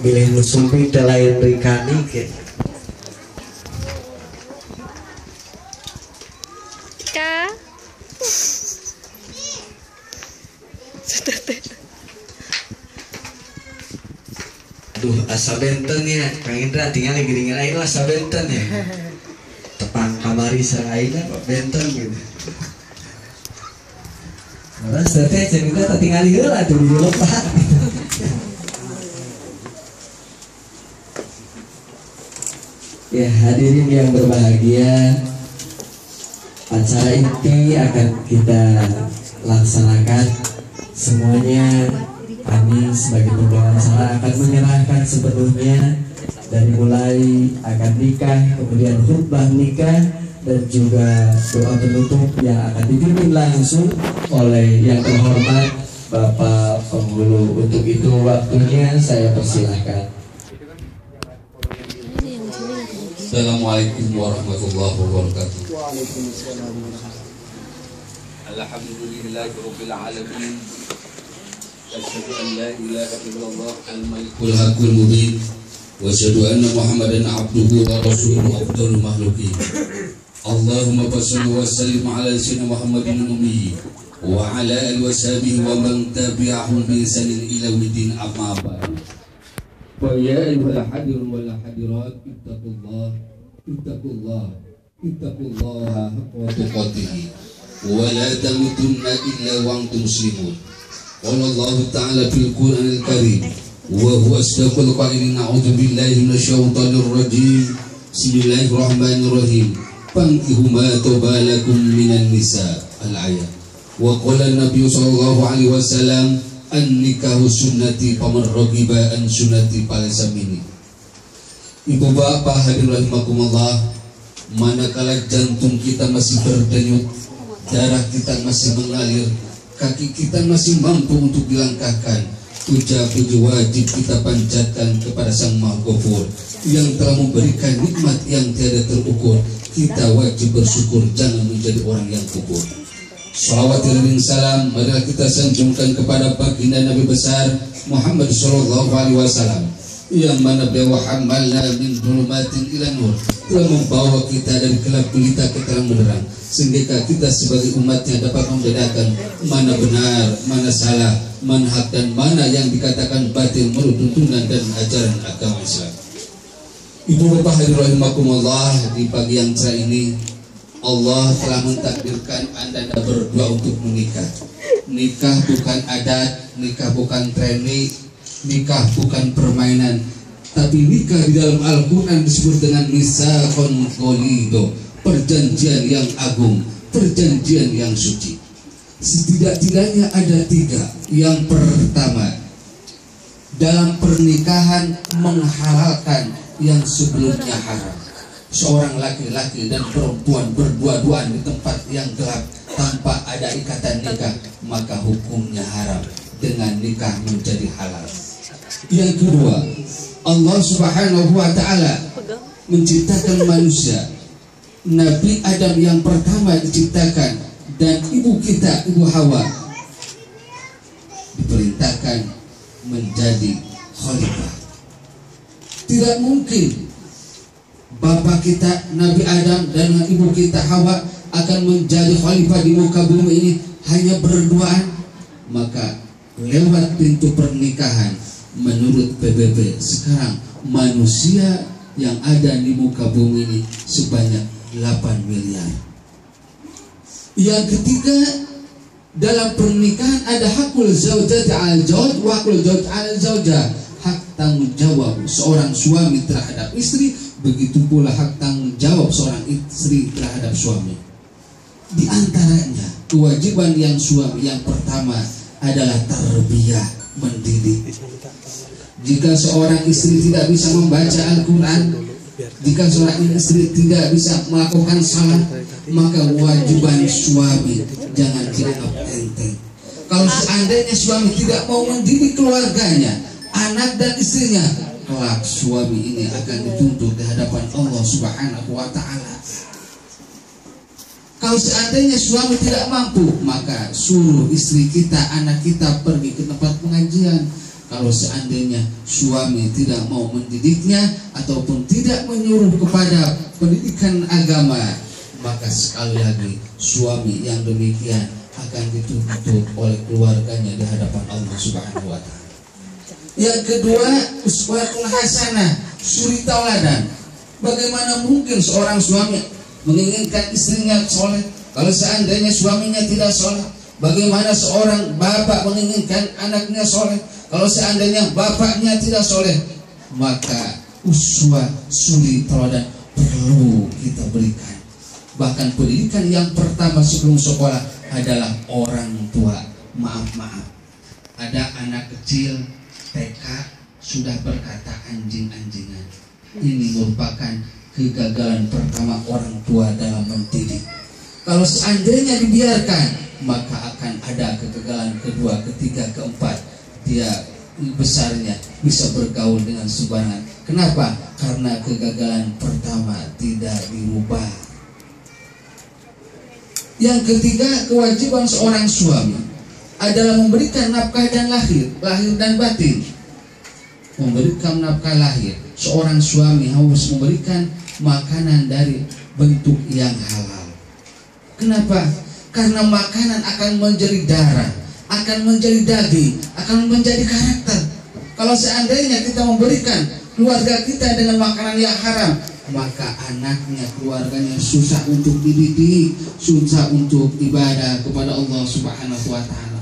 Bilih nu sumpit lain rikani ke. Ka. Aduh, asa benten ya, Kang Indra tinggal gini aing asa benten ya. Tepang kamari saraina kok benten gitu. Nah, teh cerita tak tinggal heula tuh di lupa. Ya, hadirin yang berbahagia, acara inti akan kita laksanakan. Semuanya kami sebagai pembawa acara akan menyerahkan sepenuhnya dari mulai akad nikah, kemudian khutbah nikah, dan juga doa penutup yang akan dipimpin langsung oleh yang terhormat Bapak Penghulu. Untuk itu waktunya saya persilahkan. Assalamualaikum warahmatullahi wabarakatuh. Alhamdulillahirabbil alamin. Asyhadu an la ilaha illallah al-malikul haqqul mubin wa asyhadu anna Muhammadan abduhu wa rasuluhu afdhalul makhluqin. Allahumma shalli wa sallim ala sayyidina Muhammadin ummi wa ala alihi wa sahbihi wa man tabi'ahum bi ihsanin ila yaumil amma ba'd. Wa ya ayyuhal hadirun wal hadirat ittaqullaha haqqa tuqatih wa la tamutunna illa wa antum muslimun. Qala Allah ta'ala fil Qur'anil Karim wa huwa asdaqul qailin a'udzu billahi minasyaitonir rajim. Bismillahirrahmanirrahim. Fankihu ma tabalakum minan nisa al-ayat. Wa qala an-nabiy sallallahu alaihi wasallam an-nikahu sunnati faman raghiba an sunnati falaysa minni. Ibu bapak hadirin rahimakumullah, manakala jantung kita masih berdenyut, darah kita masih mengalir, kaki kita masih mampu untuk dilangkahkan, puja-puji wajib kita panjatkan kepada Sang Maha Ghafur yang telah memberikan nikmat yang tiada terukur. Kita wajib bersyukur, jangan menjadi orang yang kufur. Shalawat dan salam marilah kita sanjungkan kepada baginda Nabi besar Muhammad sallallahu alaihi wasallam yang mana beliau hamalna min dhulumatin ila nur, telah membawa kita dari gelap gulita ke terang benderang, sehingga kita sebagai umatnya dapat membedakan mana benar, mana salah, mana hak dan mana yang dikatakan batil menurut tuntunan dan ajaran agama Islam. Ibu bapak hadirin rahimakumullah, di pagi yang cerah ini Allah telah mentakdirkan anda berdua untuk menikah. Nikah bukan adat, nikah bukan training, nikah bukan permainan, tapi nikah di dalam Al-Quran disebut dengan misaqon qolido, perjanjian yang agung, perjanjian yang suci. Setidak-tidaknya ada tiga. Yang pertama, dalam pernikahan menghalalkan yang sebelumnya haram. Seorang laki-laki dan perempuan berdua-duaan di tempat yang gelap tanpa ada ikatan nikah, maka hukumnya haram dengan nikah menjadi halal. Yang kedua, Allah Subhanahu wa ta'ala menciptakan manusia. Nabi Adam yang pertama diciptakan dan ibu kita, ibu Hawa, diperintahkan menjadi khalifah. Tidak mungkin bapak kita Nabi Adam dan ibu kita Hawa akan menjadi khalifah di muka bumi ini hanya berduaan. Maka lewat pintu pernikahan, menurut PBB sekarang manusia yang ada di muka bumi ini sebanyak 8 miliar. Yang ketiga, dalam pernikahan ada hakul zaujati al zauj wa hakul zauj al zaujah, hak tanggung jawab seorang suami terhadap istri, begitu pula hak tanggung jawab seorang istri terhadap suami. Di antaranya kewajiban yang suami yang pertama adalah tarbiyah, mendidik. Jika seorang istri tidak bisa membaca Al-Quran, jika seorang istri tidak bisa melakukan salat, maka kewajiban suami jangan dianggap enteng. Kalau seandainya suami tidak mau mendidik keluarganya, anak dan istrinya, kelak suami ini akan dituntut di hadapan Allah Subhanahu wa ta'ala. Kalau seandainya suami tidak mampu, maka suruh istri kita, anak kita pergi ke tempat pengajian. Kalau seandainya suami tidak mau mendidiknya ataupun tidak menyuruh kepada pendidikan agama, maka sekali lagi suami yang demikian akan dituntut oleh keluarganya di hadapan Allah Subhanahu wa taala. Yang kedua, uswatun hasanah, suri tauladan. Bagaimana mungkin seorang suami menginginkan istrinya soleh kalau seandainya suaminya tidak soleh? Bagaimana seorang bapak menginginkan anaknya soleh kalau seandainya bapaknya tidak soleh? Maka uswah, suri tauladan perlu kita berikan. Bahkan pendidikan yang pertama sebelum sekolah adalah orang tua. Maaf, ada anak kecil TK sudah berkata anjing-anjingan. Ini merupakan kegagalan pertama orang tua dalam mendidik. Kalau seandainya dibiarkan, maka akan ada kegagalan kedua, ketiga, keempat. Dia besarnya bisa bergaul dengan sembarangan. Kenapa? Karena kegagalan pertama tidak dirubah. Yang ketiga, kewajiban seorang suami adalah memberikan nafkah dan lahir dan batin. Memberikan nafkah lahir, seorang suami harus memberikan makanan dari bentuk yang halal. Kenapa? Karena makanan akan menjadi darah, akan menjadi daging, akan menjadi karakter. Kalau seandainya kita memberikan keluarga kita dengan makanan yang haram, maka anaknya, keluarganya susah untuk dididik, susah untuk ibadah kepada Allah Subhanahu wa taala.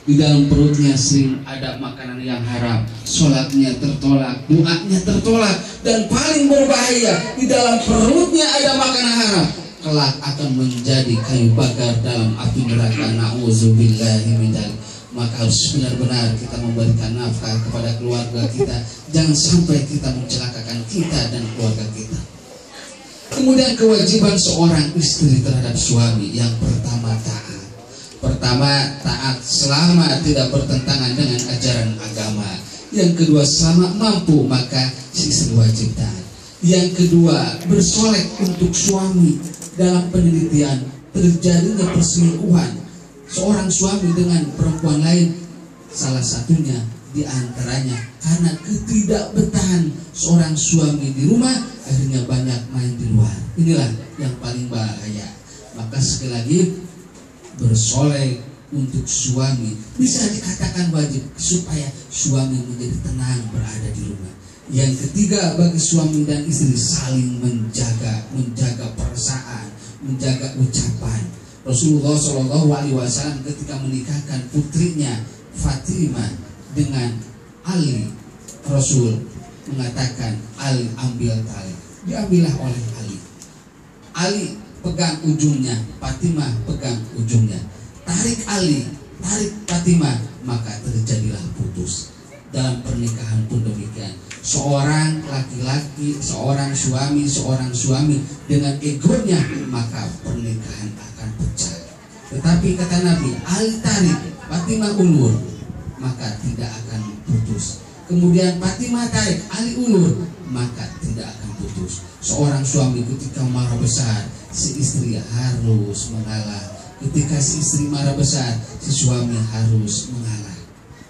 Di dalam perutnya sering ada makanan yang haram, sholatnya tertolak, doanya tertolak, dan paling berbahaya, di dalam perutnya ada makanan haram, kelak akan menjadi kayu bakar dalam api neraka. Na'udzubillahi min dzalik. Maka harus benar-benar kita memberikan nafkah kepada keluarga kita. Jangan sampai kita mencelakakan kita dan keluarga kita. Kemudian kewajiban seorang istri terhadap suami, yang pertama taat. Pertama, taat selama tidak bertentangan dengan ajaran agama. Yang kedua, selama mampu maka si istri wajib taat. Yang kedua, bersolek untuk suami. Dalam penelitian terjadinya perselingkuhan seorang suami dengan perempuan lain, salah satunya diantaranya karena ketidakbetahan seorang suami di rumah, akhirnya banyak main di luar. Inilah yang paling bahaya. Maka sekali lagi, bersolek untuk suami bisa dikatakan wajib supaya suami menjadi tenang berada di rumah. Yang ketiga, bagi suami dan istri saling menjaga perasaan, menjaga ucapan. Rasulullah SAW ketika menikahkan putrinya Fatimah dengan Ali, Rasul mengatakan, Ali ambil tali. Diambillah oleh Ali. Ali pegang ujungnya, Fatimah pegang ujungnya. Tarik Ali, tarik Fatimah, maka terjadilah putus. Dalam pernikahan pun demikian. Seorang laki-laki, seorang suami dengan egonya, maka pernikahan akan pecah. Tetapi kata Nabi, Ali tarik, Fatimah ulur, maka tidak akan putus. Kemudian Fatimah tarik, Ali ulur, maka tidak akan putus. Seorang suami ketika marah besar, si istri harus mengalah. Ketika si istri marah besar, si suami harus mengalah.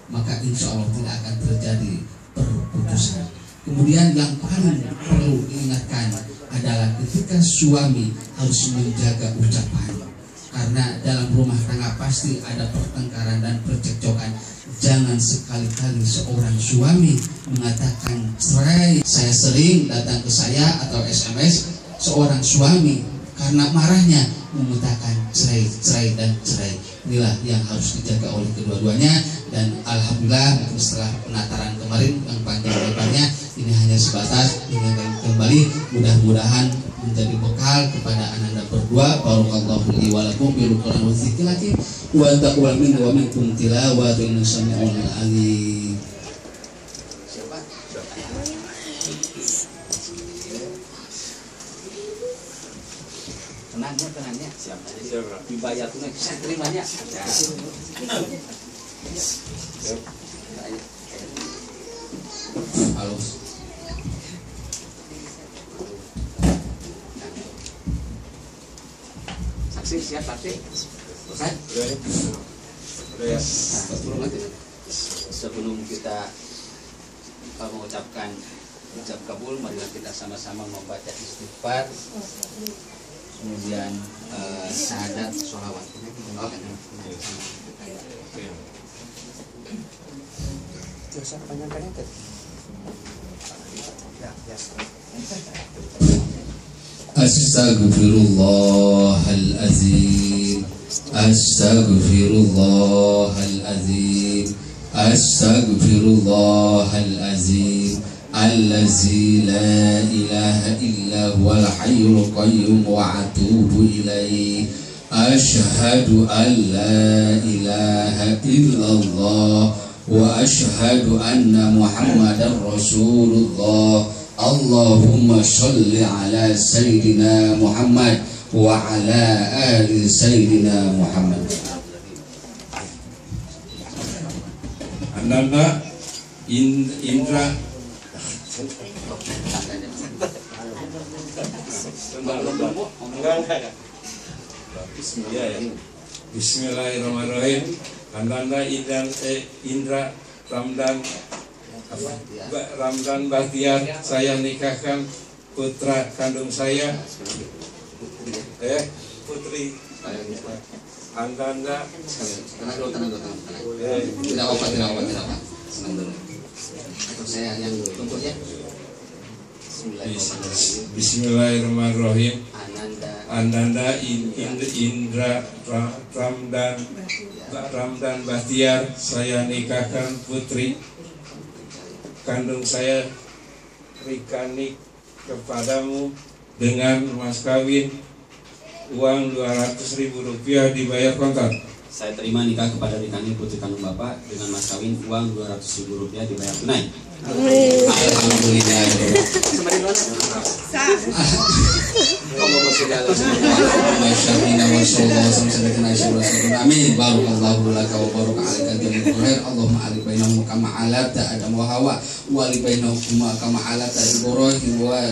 Maka insya Allah tidak akan terjadi perputusan. Kemudian yang paling perlu diingatkan adalah ketika suami harus menjaga ucapan. Karena dalam rumah tangga pasti ada pertengkaran dan percekcokan. Jangan sekali-kali seorang suami mengatakan cerai. Saya sering datang ke saya atau SMS seorang suami karena marahnya mengatakan cerai dan cerai. Inilah yang harus dijaga oleh kedua-duanya. Dan alhamdulillah setelah penataran kemarin yang panjang lebarnya, ini hanya sebatas mengingatkan kembali. Mudah-mudahan menjadi bekal kepada anak-anak berdua. Barakallahu li wa lakum bil Qur'an wa dzikril hakim wa taqabbal minna wa minkum tilawatan sami'un alim. Tenangnya siapa dibayar tunai saya terimanya. Halus. Saksi siap saksi. Selesai? Udah ya. 40 menit. Sebelum kita mengucapkan ucap kabul, marilah kita sama-sama membaca istighfar, kemudian syahadat, sholawat. Astaghfirullahalazim, astaghfirullahalazim, astaghfirullahalazim, allazi la ilaha illa huwal hayyul qayyum wa atubu ilaihi. Asyhadu an la ilaha illallah wa asyhadu anna Muhammadar Rasulullah. Allahumma sholli ala Sayyidina Muhammad wa ala ali Sayyidina Muhammad. Ananda Indra Bismillahirrahmanirrahim. Ananda Indra Ramdan Bahtiar, saya nikahkan putra kandung saya, putri Ananda. Tenang dulu. Tidak apa. Senang dulu. Untuk saya yang tuntut ya. Bismillahirrahmanirrahim. Ananda Indra Ramdan Bahtiar, saya nikahkan putri kandung saya Rikani kepadamu dengan mas kawin uang Rp200.000 dibayar kontan. Saya terima nikah kepada Rikani putri kandung Bapak dengan mas kawin uang Rp200.000 dibayar tunai. Alhamdulillah. Amin. Barakallahu laka wa baraka alaika jamil khair. Allahumma alif bainahum kama alafta Adam wa Hawa wa alif bainahum kama alafta Ibrahim wa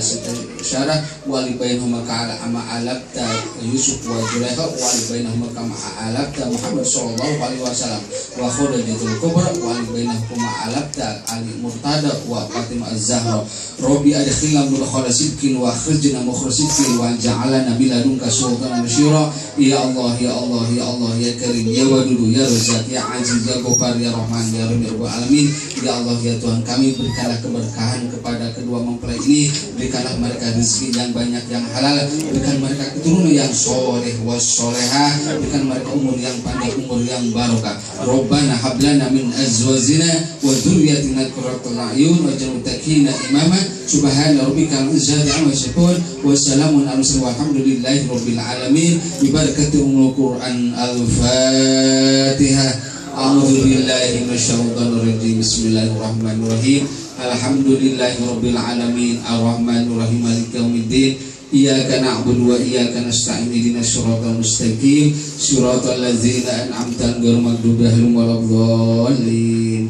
Syarah wa alif bainahum kama alafta Yusuf wa Zulaikha wa alif bainahum kama alafta Muhammad sallallahu alaihi wasallam wa Khadijatul Kubra wa alif bainahum kama alafta Ali Murtada wa Fatimah Az-Zahra. Rabbi adkhilna mudkhala sidqin wa akhrijna mukhraj sidqin wa ja'alna min ladunka sultanan nasyira. Ya Allah ya Allah ya Allah ya Karim ya Wadudu ya Razzaq ya Aziz ya Ghaffar ya Rahman ya Rahim ya Rabbal alamin. Ya Allah ya Tuhan kami, berikanlah keberkahan kepada kedua mempelai ini, berikanlah mereka rezeki yang banyak yang halal, berikan mereka keturunan yang soleh wassolehah, berikan mereka umur yang panjang, umur yang barokah. Rabbana hablana min azwajina wa dzurriyyatina qurrata a'yun waj'alna muttaqina imama. Subhana rabbika rabbil izzati amma yasifun wa salamun alal mursalin walhamdulillahi rabbil alamin. Bi barakati ummul Qur'an. Al-Fatihah. A'udzu billahi minasyaitonir rajim. Bismillahirrahmanirrahim. Alhamdulillahi rabbil alamin. Arrahmanir rahim. Maliki yaumiddin. Iyyaka na'budu wa iyyaka nasta'in. Ihdinas siratal mustaqim. Siratal ladzina an'amta 'alaihim ghairil maghdubi 'alaihim waladdallin.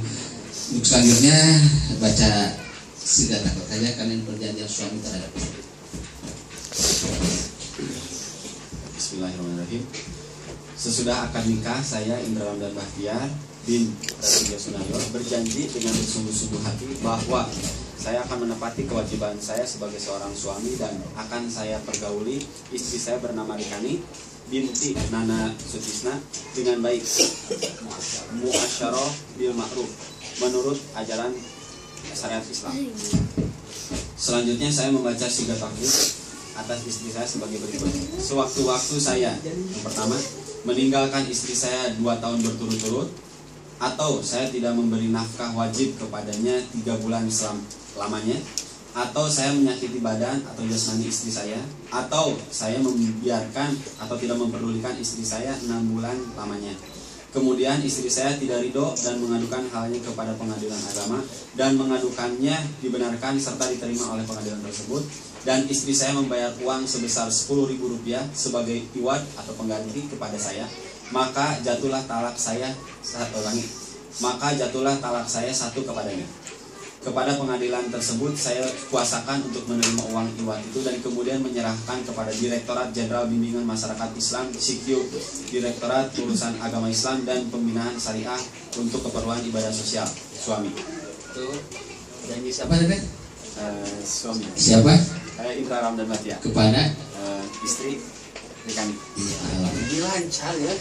Untuk selanjutnya baca sigat akad saja karena perjanjian suami terhadap istri. Bismillahirrahmanirrahim. Sesudah akad nikah, saya Indra Ramdan Bahtiar bin Rasulullah Sunayo berjanji dengan bersungguh-sungguh hati bahwa saya akan menepati kewajiban saya sebagai seorang suami dan akan saya pergauli istri saya bernama Rikani binti Nana Sutisna dengan baik, muasyarah bil ma'ruf, menurut ajaran syariat Islam. Selanjutnya saya membaca sigat taklid atas istri saya sebagai berikut. Sewaktu-waktu saya, yang pertama, meninggalkan istri saya 2 tahun berturut-turut, atau saya tidak memberi nafkah wajib kepadanya 3 bulan selamanya, atau saya menyakiti badan atau jasmani istri saya, atau saya membiarkan atau tidak memperdulikan istri saya 6 bulan lamanya. Kemudian istri saya tidak ridho dan mengadukan halnya kepada pengadilan agama dan mengadukannya dibenarkan serta diterima oleh pengadilan tersebut, dan istri saya membayar uang sebesar Rp10.000 sebagai iwad atau pengganti kepada saya, maka jatuhlah talak saya satu kepadanya. Kepada pengadilan tersebut saya kuasakan untuk menerima uang iwat itu dan kemudian menyerahkan kepada Direktorat Jenderal Bimbingan Masyarakat Islam (SIKYU), Direktorat Urusan Agama Islam dan Pembinaan Syariah untuk keperluan ibadah sosial suami. Itu janji siapa tadi? Suami. Siapa? Indra Ramdan Bahtiar. Kepada Istri Rikani. Ini lancar ya.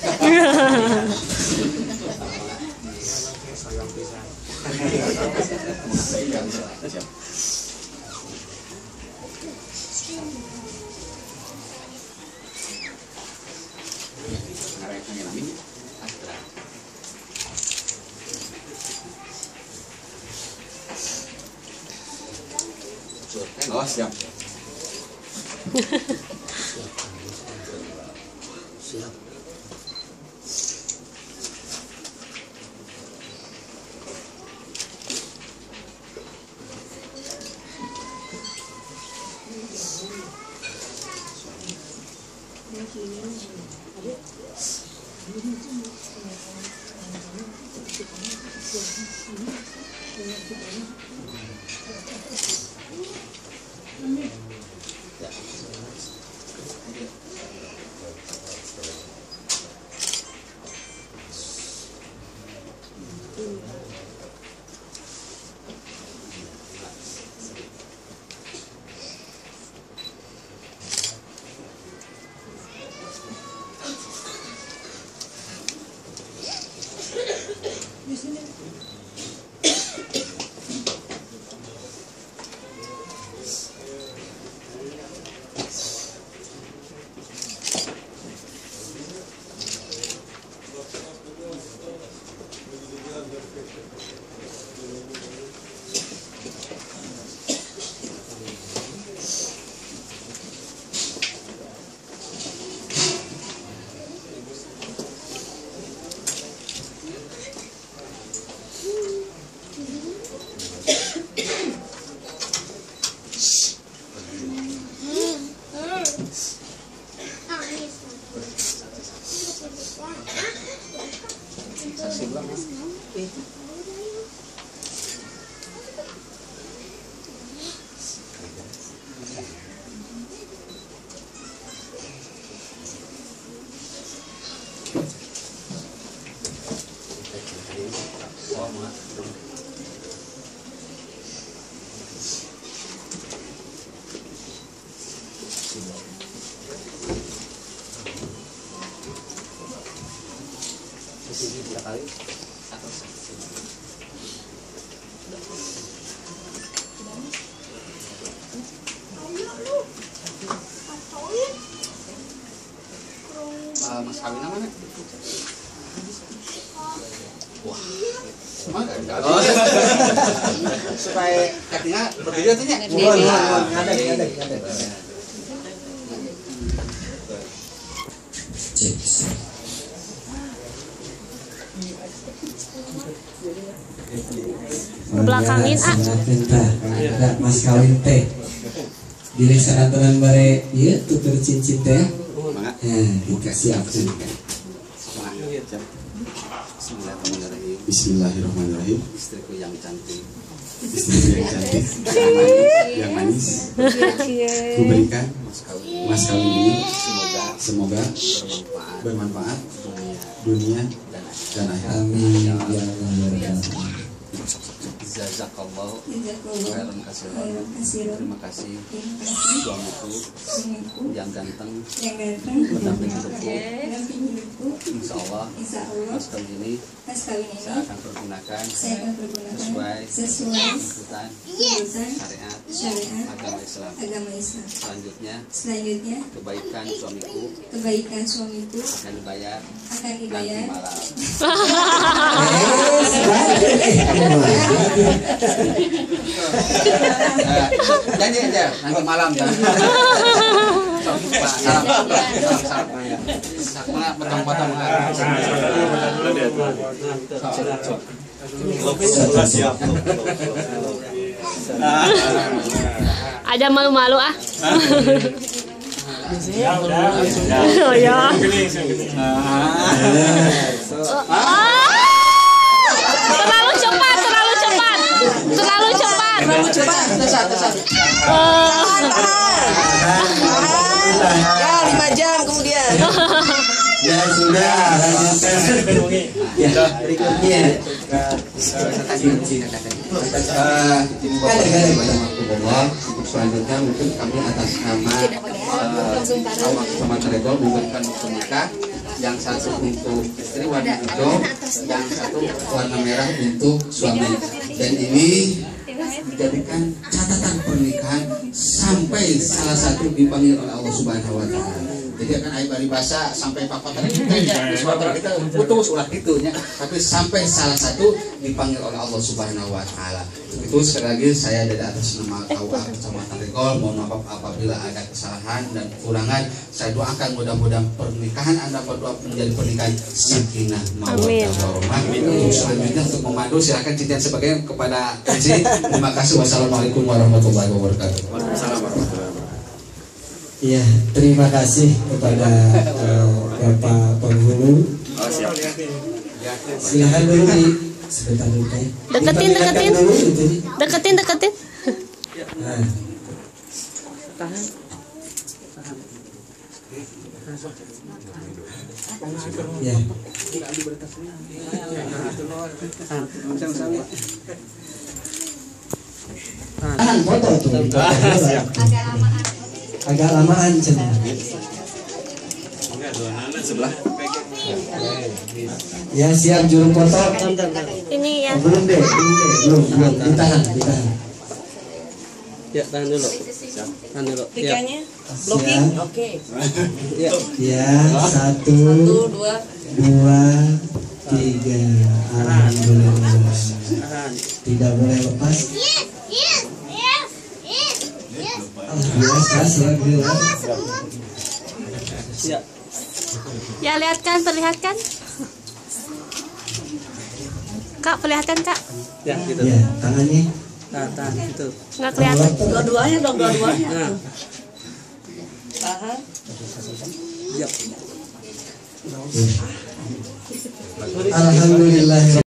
Oh, siap. Siap. Mas kawin mana? Wah, supaya kakinya berdiri tuh ya. Belakangin Mas kawin teh diri sanataran bare ieu tuker cincin teh. Dikasih apa sih? Bismillahirrahmanirrahim. Bismillahirrahmanirrahim. Istriku yang cantik. Yang manis. Ku berikan mas kawin ini semoga bermanfaat dunia dan akhirat. Amin ya Allah. Jazakallahu khairan katsiran. Terima kasih suamiku yang ganteng mendampingi hidupku. Insya Allah mas kawin ini saya akan pergunakan sesuai tuntutan syariat agama Islam. Selanjutnya kebaikan suamiku akan dibayar nanti malam. Janji aja nanti malam kan. Ada malu-malu ah. Oh ya. Terlalu cepat. rambut cepat. Tahan. Ya 5 jam kemudian. Ya sudah, lanjutkan. Ya, berikutnya. Untuk selanjutnya mungkin kami atas nama Awak Sama Teregol memberikan buku nikah, yang satu untuk istri warna hijau, yang satu warna merah untuk suami. Dan ini dijadikan catatan pernikahan sampai salah satu dipanggil oleh Allah Subhanahu Wa Taala. Jadi akan air bari basa sampai papa kita putus ulah gitunya, tapi sampai salah satu dipanggil oleh Allah Subhanahu Wa Taala. Itu sekali lagi saya dari atas nama KUA Kecamatan Regol mohon maaf apabila ada kesalahan dan kekurangan. Saya doakan mudah-mudahan pernikahan Anda berdua menjadi pernikahan sakinah mawaddah warahmah. Untuk selanjutnya untuk memandu silakan cincin sebagainya kepada Eci. Terima kasih. Wassalamualaikum warahmatullahi wabarakatuh. Waalaikumsalam warahmatullahi wabarakatuh. Iya, terima kasih kepada Bapak Penghulu. Silahkan dulu di sebentar dulu ya. Deketin. Dulu, gitu. Deketin. Nah. Ya. Tahan foto tuh. Agak lamaan cenah. Sebelah. Ya siap juru foto. Ini ya. Belum belum ditahan. Ya, tahan dulu. Tikanya Blocking. Oke. Ya 1 2 3. Alhamdulillah. Tidak boleh lepas. Ya perlihatkan. Kak, perlihatkan Kak. Ya, gitu. Ya, tangannya. Tahan gitu. Nggak kelihatan. Dua-duanya dong, dua-duanya. Tahan. Alhamdulillah.